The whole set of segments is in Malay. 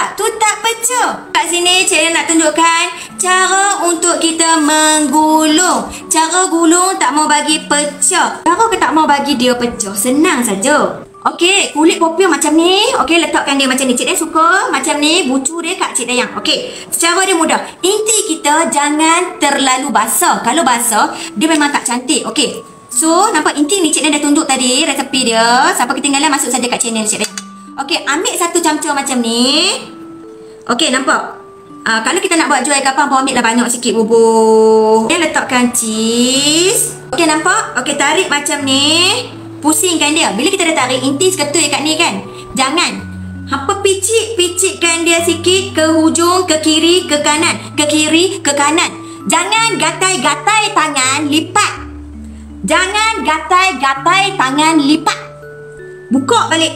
Sebab tu tak pecah. Kat sini cikgu nak tunjukkan cara untuk kita menggulung. Cara gulung tak mau bagi pecah. Cara ke tak mau bagi dia pecah. Senang saja. Okey, kulit popiah macam ni. Okey, letakkan dia macam ni. Cik Dayang suka macam ni. Bucu dia kat Cik Dayang. Okey, secara dia mudah. Inti kita jangan terlalu basah. Kalau basah, dia memang tak cantik. Okey, so nampak inti ni Cik Dayang dah tunjuk tadi resepi dia. Siapa ketinggalan masuk saja kat channel Cik Dayang. Okey, ambil satu camca macam ni. Okey, nampak? Kalau kita nak buat jual kapang pun ambil lah banyak sikit bubur. Okey, letakkan cheese. Okey, nampak? Okey, tarik macam ni. Pusingkan dia. Bila kita dah tarik inti seketul kat ni kan, jangan hampa picikkan dia sikit ke hujung, ke kiri, ke kanan, ke kiri, ke kanan. Jangan gatai-gatai tangan lipat. Jangan gatai-gatai tangan lipat. Buka balik.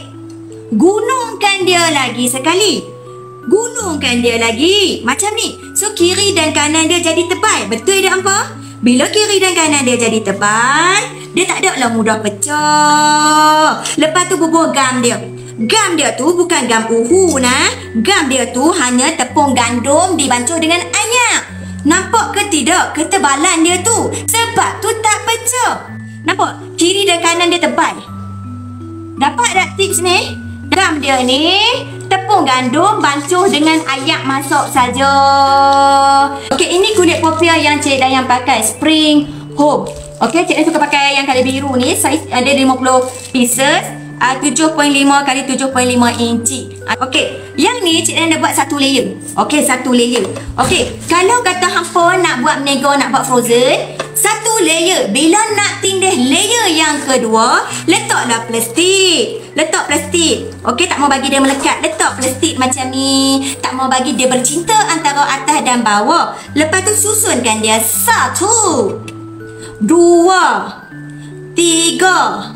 Gunungkan dia lagi sekali. Gunungkan dia lagi macam ni. So kiri dan kanan dia jadi tebal. Betul dia hampa? Bila kiri dan kanan dia jadi tebal, dia tak ada lah mudah pecah. Lepas tu bubur gam dia. Gam dia tu bukan gam uhu nah. Gam dia tu hanya tepung gandum dibancuh dengan air. Nampak ke tidak ketebalan dia tu? Sebab tu tak pecah. Nampak? Kiri dan kanan dia tebal. Dapat tak tips ni? Gam dia ni tepung gandum bancuh dengan air masuk saja. Okey, ini kulit popiah yang Cik Dayang pakai Spring Home. Okey, Cik Dayang suka pakai yang colour biru ni. Saiz ada 50 pieces, 7.5 x 7.5 inci. Okey, yang ni Cik Dayang dah buat satu layer. Okey, satu layer. Okey, kalau kata hampa nak buat nego, nak buat frozen, satu layer. Bila nak tindih layer yang kedua, letaklah plastik. Letak plastik. Okey, tak mau bagi dia melekat. Letak plastik macam ni. Tak mau bagi dia bercinta antara atas dan bawah. Lepas tu susunkan dia. 1, 2, 3,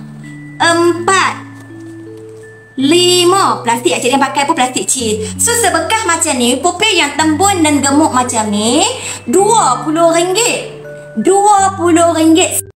4, 5. Plastik Cik Dayang pakai pun plastik cheese. So sebekah macam ni, popiah yang tembun dan gemuk macam ni, RM20. RM20.